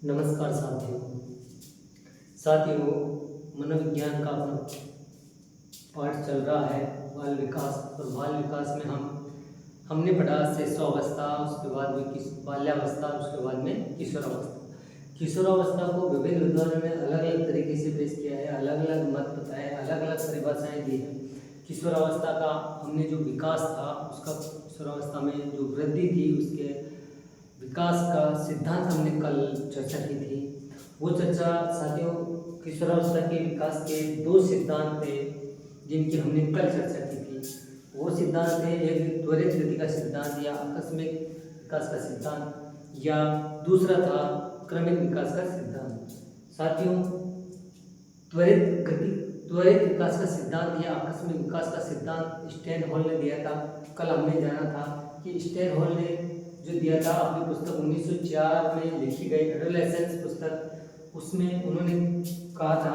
नमस्कार साथियों मनोविज्ञान का अपना पाठ चल रहा है बाल विकास। और बाल विकास में हमने पढ़ा शिशुअवस्था, उसके बाद में बाल्यावस्था, उसके बाद में किशोरावस्था। किशोरावस्था को विभिन्न विद्वानों ने अलग अलग तरीके से पेश किया है, अलग अलग मत बताए, अलग अलग परिभाषाएं दी हैं। किशोरावस्था का हमने जो विकास था उसका, किशोरावस्था में जो वृद्धि थी उसके विकास का सिद्धांत हमने कल चर्चा की थी। वो चर्चा साथियों, किशोरावस्था के विकास के दो सिद्धांत थे जिनकी हमने कल चर्चा की थी। वो सिद्धांत थे, एक त्वरित गति का सिद्धांत या आकस्मिक विकास का सिद्धांत, या दूसरा था क्रमिक विकास का सिद्धांत। साथियों, त्वरित विकास का सिद्धांत या आकस्मिक विकास का सिद्धांत स्टैनहॉल ने दिया था। कल हमने जाना था कि स्टैनहॉल ने जो दिया था अपनी पुस्तक 1904 में लिखी गई एडोलेसेंस पुस्तक, उसमें उन्होंने कहा था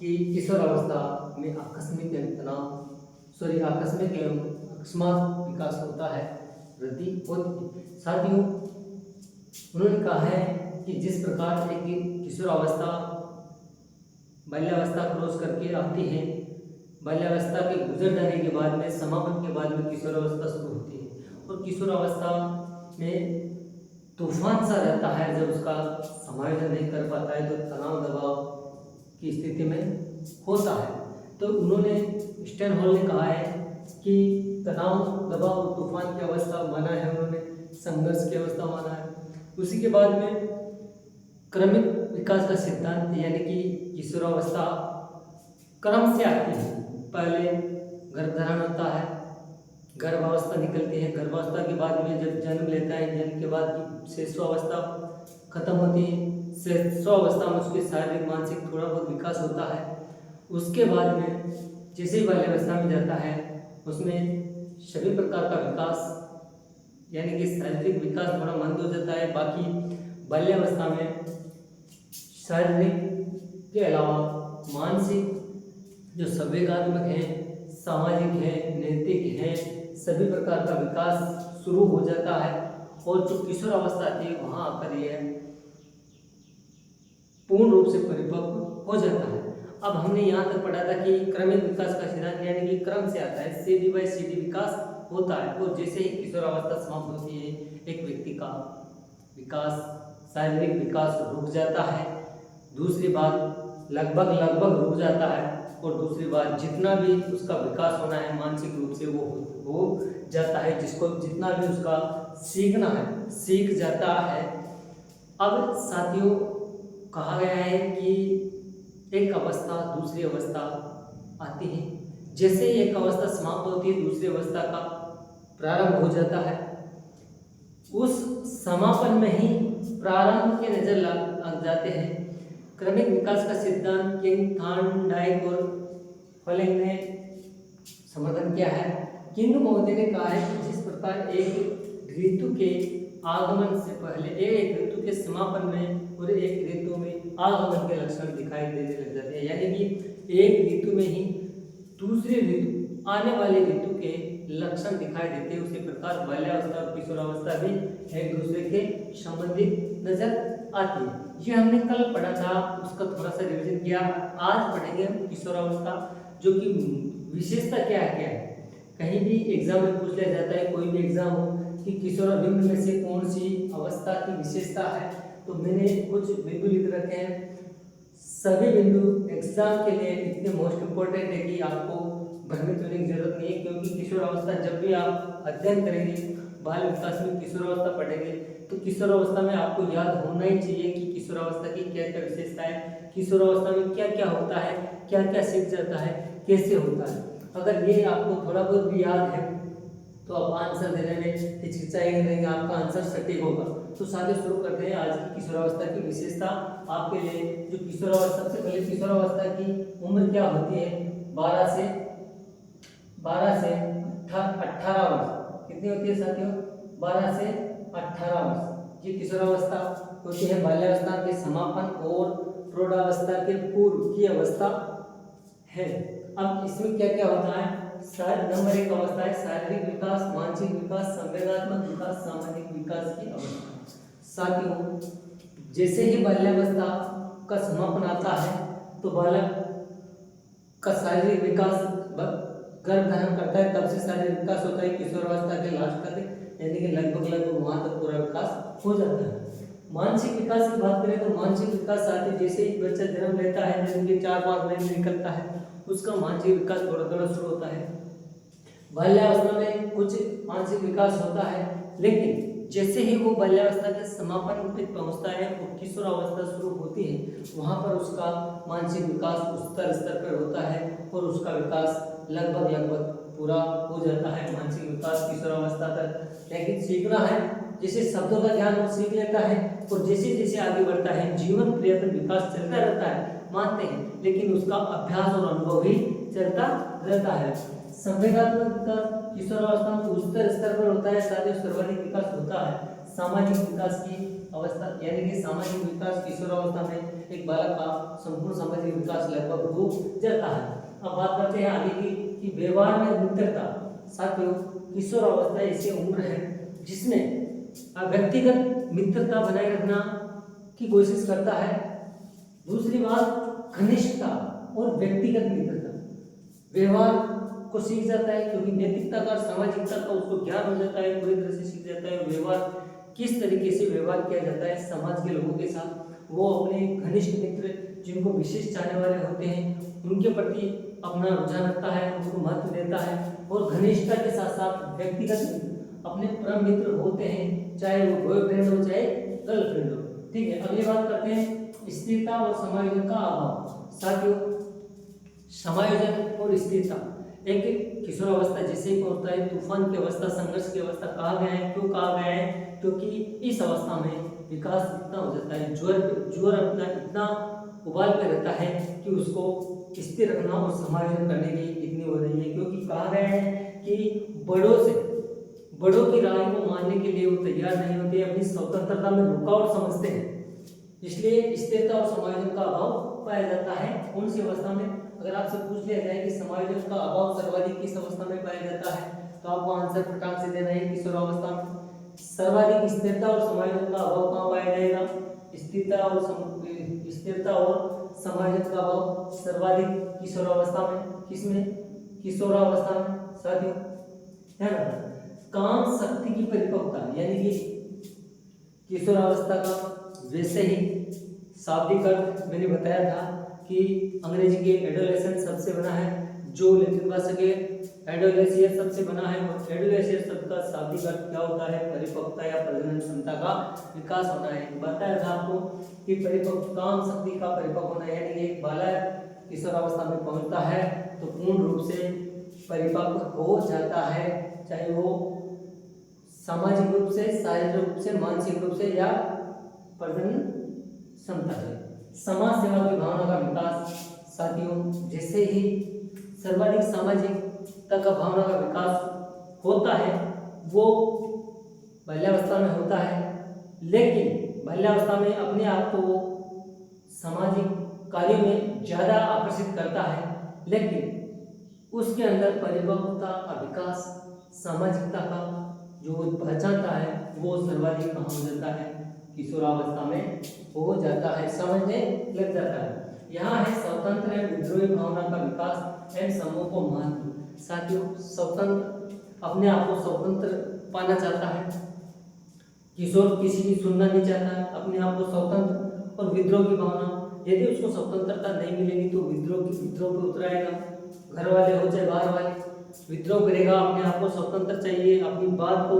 कि किशोरावस्था में आकस्मिक एवं अकस्मात विकास होता है, वृद्धि होती है। साथियों, उन्होंने कहा है कि जिस प्रकार एक किशोरावस्था बाल्यावस्था क्रॉस करके आती है, बाल्यावस्था के गुजर जाने के बाद में, समापन के बाद में किशोरावस्था शुरू होती है। और किशोरावस्था में तूफान सा रहता है, जब उसका समायोजन नहीं कर पाता है तो तनाव दबाव की स्थिति में होता है। तो उन्होंने, स्टैनहॉल ने कहा है कि तनाव दबाव और तूफान की अवस्था माना है, उन्होंने संघर्ष की अवस्था माना है। उसी के बाद में क्रमिक विकास का सिद्धांत, यानी कि किशोरावस्था क्रम से आती है। पहले गर्भधारण होता है, गर्भावस्था निकलती है, गर्भावस्था के बाद में जब जन्म लेता है, जन्म के बाद की शिशुअवस्था खत्म होती है। शिशुअवस्था में उसके शारीरिक मानसिक थोड़ा बहुत विकास होता है। उसके बाद में जैसे ही बाल्यावस्था में जाता है, उसमें सभी प्रकार का विकास, यानी कि शारीरिक विकास थोड़ा मंद हो जाता है। बाकी बाल्यावस्था में शारीरिक के अलावा मानसिक, जो संवेगात्मक है, सामाजिक है, नैतिक है, सभी प्रकार का विकास शुरू हो जाता है। और जो किशोरावस्था थी वहाँ आकर यह पूर्ण रूप से परिपक्व हो जाता है। अब हमने यहाँ तक पढ़ा था कि क्रमिक विकास का सिद्धांत, यानी कि क्रम से आता है, सीढ़ी बाय सीढ़ी विकास होता है। और जैसे ही किशोरावस्था समाप्त होती है, एक व्यक्ति का विकास, शारीरिक विकास रुक जाता है। दूसरी बात, लगभग रुक जाता है। और दूसरी बात, जितना भी उसका विकास होना है मानसिक रूप से वो हो जाता है, जिसको जितना भी उसका सीखना है सीख जाता है। अब साथियों, कहा गया है कि एक अवस्था दूसरी अवस्था आती है। जैसे एक अवस्था समाप्त होती है, दूसरी अवस्था का प्रारंभ हो जाता है। उस समापन में ही प्रारंभ के नजर लग जाते हैं। क्रमिक विकास का सिद्धांत किंग, थॉर्नडाइक और फलेंग ने समर्थन किया है। किंग महोदय ने कहा है कि जिस प्रकार एक ऋतु के आगमन से पहले, एक ऋतु के समापन में और एक ऋतु में आगमन के लक्षण दिखाई देने लग जाते हैं, यानी कि एक ऋतु में ही दूसरे ऋतु, आने वाले ऋतु के लक्षण दिखाई देते हैं, उसी प्रकार बाल्यावस्था और किशोरावस्था भी एक दूसरे के संबंधित नजर आती है। ये हमने कल पढ़ा था, उसका थोड़ा सा रिवीजन किया। आज पढ़ेंगे हम किशोरावस्था, जो कि विशेषता क्या है। कहीं भी एग्जाम में पूछ लिया जाता है, कोई भी एग्जाम हो, कि किशोर बिंदु में से कौन सी अवस्था की विशेषता है, तो मैंने कुछ बिंदु लिख रखे हैं। सभी बिंदु एग्जाम के लिए इतने मोस्ट इम्पोर्टेंट है कि आपको भ्रमित होने की जरूरत नहीं है, क्योंकि किशोरावस्था जब भी आप अध्ययन करेंगे, बाल विकास में किशोरावस्था पढ़ेंगे, तो किशोरावस्था में आपको याद होना ही चाहिए कि किशोरावस्था की क्या क्या विशेषता है, किशोरावस्था में क्या क्या होता है, क्या क्या सीख जाता है, कैसे होता है। अगर ये आपको थोड़ा बहुत भी याद है तो आप आंसर देने में हिचकिचाएंगे नहीं, आपका आंसर सटीक होगा। तो साथियों, शुरू करते हैं आज की किशोरावस्था की विशेषता आपके लिए। जो किशोरावस्था, सबसे पहले किशोरावस्था की उम्र क्या होती है? 12 से 18 वर्ष। कितनी होती है साथियों? 12 से 18 वर्ष। ये किशोरावस्था होती है बाल्यावस्था के समापन और प्रौढ़ावस्था के पूर्व की अवस्था है। अब इसमें क्या क्या होता है? नंबर 1 अवस्था है शारीरिक विकास, मानसिक विकास, संवेगात्मक विकास, सामाजिक विकास की अवस्था। साथियों, जैसे ही बाल्यावस्था का समापन आता है तो बालक का शारीरिक विकास गर्भ धारण करता है, तब से शारीरिक विकास होता है किशोरावस्था के लास्ट तक, यानी कि लगभग वहां तक पूरा विकास हो जाता है। मानसिक विकास की बात करें तो मानसिक विकास साथ ही जैसे ही बच्चा जन्म लेता है, जन्म के 4-5 महीने निकलता है, उसका मानसिक विकास थोड़ा थोड़ा शुरू होता है। बाल्यावस्था में कुछ मानसिक विकास होता है, लेकिन जैसे ही वो बाल्यावस्था के समापन तक पहुंचता है और किशोरावस्था शुरू होती है, वहां पर उसका मानसिक विकास उस स्तर पर होता है और उसका विकास लगभग पूरा हो जाता है मानसिक विकास किशोरावस्था तक। लेकिन सीखना है, जैसे शब्दों का ज्ञान वो सीख लेता है और जैसे जैसे आगे बढ़ता है जीवन पर्यंत विकास चलता रहता है, मानते हैं, लेकिन उसका अभ्यास और अनुभव भी चलता रहता है। संवेगात्मक विकास किशोरावस्था में उच्चतर स्तर पर होता है, साथ ही सर्वाधिक विकास होता है सामाजिक विकास की अवस्था, यानी कि सामाजिक विकास किशोरावस्था में एक बालक का संपूर्ण सामाजिक विकास लगभग हो जाता है। अब बात करते हैं आगे की कि व्यवहार में मित्रता। साथियों, किशोरावस्था ऐसी उम्र है जिसमें व्यक्तिगत मित्रता बनाए रखना की कोशिश करता है। दूसरी बात घनिष्ठता और व्यक्तिगत मित्रता, व्यवहार को सीख जाता है क्योंकि नैतिकता का सामाजिकता का उसको ज्ञान हो जाता है, पूरी तरह से सीख जाता है। व्यवहार किस तरीके से व्यवहार किया जाता है समाज के लोगों के साथ, वो अपने घनिष्ठ मित्र जिनको विशेष चाहने वाले होते हैं उनके प्रति अपना रुझान रखता है, उनको महत्व देता है। और घनिष्ठता के साथ साथ व्यक्तिगत मित्र अपने परम मित्र होते हैं, चाहे वो बॉयफ्रेंड हो चाहे गर्लफ्रेंड हो। ठीक है, अगली बात करते हैं स्थिरता और समायोजन का अभाव। साथियों, समायोजन और स्थिरता, एक किशोरावस्था जैसे ही पहुंचता है तूफान की अवस्था, संघर्ष की अवस्था कहा गया है। क्यों कहा गया है? क्योंकि इस अवस्था में विकास इतना हो जाता है, ज्वर अपना इतना उबाल पे रहता है कि उसको स्थिर रखना और समायोजन करने की इतनी हो रही है। क्योंकि कहा गया है कि बड़ों की राय को मानने के लिए वो तैयार नहीं होते, अपनी स्वतंत्रता में रुकावट समझते हैं, इसलिए स्थिरता और समायोजन का अभाव पाया जाता है। कौन सी अवस्था में? अगर आपसे पूछ लिया जाए कि समायोजन का अभाव सर्वाधिक किस अवस्था में पाया जाता है, तो आपको आंसर फटाक से देना है किशोरावस्था में। सर्वाधिक स्थिरता और समायोजन का अभाव कहाँ पाया जाएगा? स्थिरता और समायोजन का अभाव सर्वाधिक किशोरावस्था में। किसमें? किशोरावस्था में। साथियों, है ना, काम शक्ति की परिपक्वता, यानी कि किशोरावस्था का वैसे ही शाब्दिक अर्थ मैंने बताया था कि अंग्रेजी के एडोलेसेंस शब्द से बना है, जो लैटिन भाषा के एडोलेसियस शब्द से बना है। और एडोलेसियस शब्द का शाब्दिक अर्थ क्या होता है? परिपक्वता या प्रजनन क्षमता का विकास होना है। बताया था आपको कि काम शक्ति का परिपक्व होना, यानी कि एक बालक किशोरावस्था में पहुंचता है तो पूर्ण रूप से परिपक्व हो जाता है, चाहे वो सामाजिक रूप से, शारीरिक रूप से, मानसिक रूप से या प्रजनन क्षमता है। समाज सेवा की भावना का विकास। साथियों, जैसे ही सर्वाधिक सामाजिकता का भावना का विकास होता है वो बाल्यावस्था में होता है, लेकिन बाल्यावस्था में अपने आप को वो सामाजिक कार्यों में ज़्यादा आकर्षित करता है, लेकिन उसके अंदर परिपक्वता का विकास, सामाजिकता का जो पहचानता है वो सर्वाधिक कहाँ हो जाता है? किशोरावस्था में हो जाता है, समझने लग जाता है। यहाँ है स्वतंत्र एवं विद्रोही भावना का विकास एवं समूह को महत्व। साथियों, स्वतंत्र, अपने आप को स्वतंत्र पाना चाहता है किशोर, किसी की सुनना नहीं चाहता है, अपने आप को स्वतंत्र। और विद्रोह की भावना, यदि उसको स्वतंत्रता नहीं मिलेगी तो विद्रोह पे उतर आएगा, घर वाले हो चाहे बाहर वाले, विद्रोह करेगा, अपने आप को स्वतंत्र चाहिए, अपनी बात को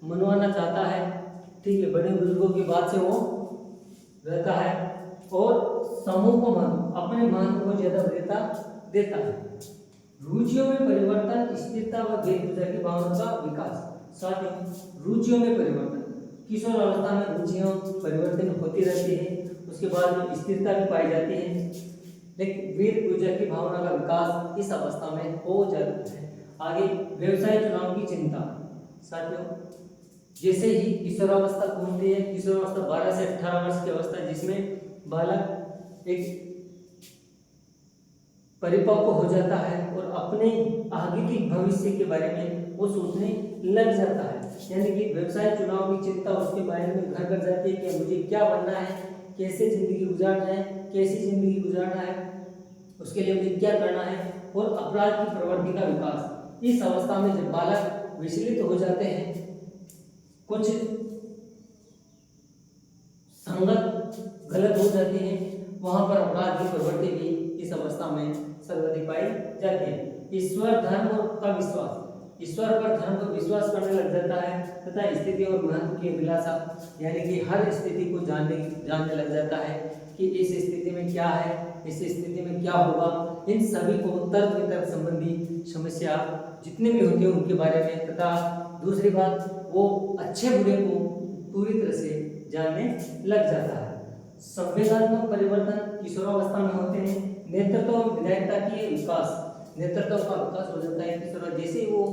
मनवाना चाहता है। ठीक है, बड़े बुजुर्गों की बात से वो रहता है। और समूह को अपने महत्व को ज्यादा देता है। रुचियों में परिवर्तन, स्थिरता व भेद की भावना का विकास। साथियों, रुचियों में परिवर्तन, किशोरावस्था में रुचियां परिवर्तन होती रहती है, उसके बाद में स्थिरता भी पाई जाती है, लेकिन वीर पूजा की भावना का विकास इस अवस्था में हो जाता है। आगे व्यवसाय चुनाव की चिंता। साथियों, जैसे ही किशोरावस्था पहुंचती है, किशोरावस्था 12 से 18 वर्ष की अवस्था है जिसमें बालक एक परिपक्व हो जाता है और अपने आगे के भविष्य के बारे में वो सोचने लग जाता है। यानी कि व्यवसाय चुनाव की चिंता उसके माइंड में घर कर जाती है कि मुझे क्या बनना है, कैसे जिंदगी गुजारना है, कैसी जिंदगी गुजारना है, उसके लिए मुझे क्या करना है, और अपराध की प्रवृत्ति का विकास। इस अवस्था में जब बालक विचलित हो जाते हैं, कुछ संगत गलत हो जाती है, वहां पर अपराध की प्रवृत्ति भी इस अवस्था में सर्वाधिक पाई जाती है। ईश्वर धर्म का विश्वास, ईश्वर पर धर्म को विश्वास करने लग जाता है तथा स्थिति और महत्व की अभिलाषा, यानी कि हर स्थिति को जानने लग जाता है कि इस स्थिति में क्या है, इस स्थिति में क्या होगा। इन सभी को तर्क वितर्क संबंधी समस्या जितने भी होते हैं उनके बारे में, तथा दूसरी बात वो अच्छे बुरे को पूरी तरह से जानने लग जाता है। संवेदनात्मक परिवर्तन किशोरावस्था में होते हैं। नेतृत्व और विधायकता की विकास, नेतृत्व का विकास हो जाता है किशोर, जैसे ही वो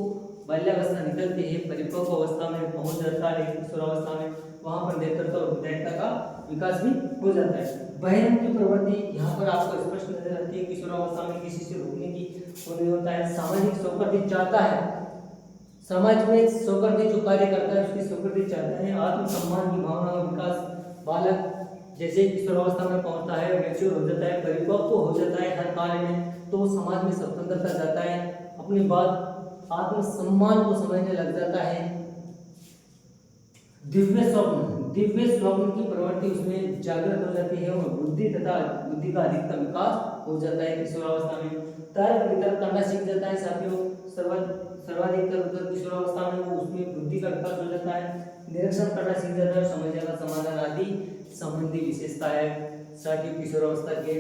बाल्यावस्था निकलती है, परिपक्व अवस्था में पहुंच जाता है किशोरावस्था में, वहां पर नेतृत्व और विधायकता का विकास भी हो जाता है। बहिर्मुखी प्रवृत्ति यहाँ पर आपको स्पष्ट नजर आती है, किशोरावस्था में किसी से रोकने की वो नहीं होता है। सामाजिक स्वीकृति चाहता है, समाज में स्वीकृति जो कार्य करता है उसकी स्वीकृति चाहता है। आत्मसम्मान की भावना का विकास, बालक जैसे किशोरावस्था में पहुंचता है, मैच्योर हो जाता है, परिपक्व हो जाता है हर कार्य में, तो वो समाज में स्वतंत्रता जाता है, अपनी बात आत्मसम्मान को समझने लग जाता है। दिव्य स्वप्न की प्रवृत्ति उसमें जागृत हो जाती है और बुद्धि का अधिकतम विकास हो जाता है किशोरावस्था में। तर्क वितर्क करना सीख जाता है साथियों, सर्वाधिकतर किशोरावस्था में वो उसमें बुद्धि का विकास हो जाता है, निरीक्षण करना सीख जाता है, समस्या का समाधान आदि संबंधी विशेषताएं। साथियों किशोरावस्था के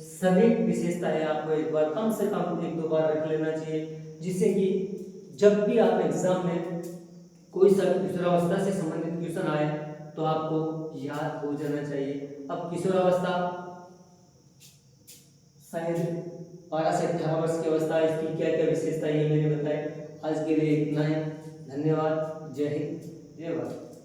सभी विशेषताएं आपको एक बार कम से कम 1-2 बार रख लेना चाहिए, जिससे कि जब भी आप एग्जाम में कोई सा किशोरावस्था से संबंधित क्वेश्चन आए तो आपको याद हो जाना चाहिए। अब किशोरावस्था शायद 12 से 18 वर्ष की अवस्था है, इसकी क्या क्या विशेषता ये मैंने बताया। आज के लिए इतना है, धन्यवाद, जय हिंद, जय भारत।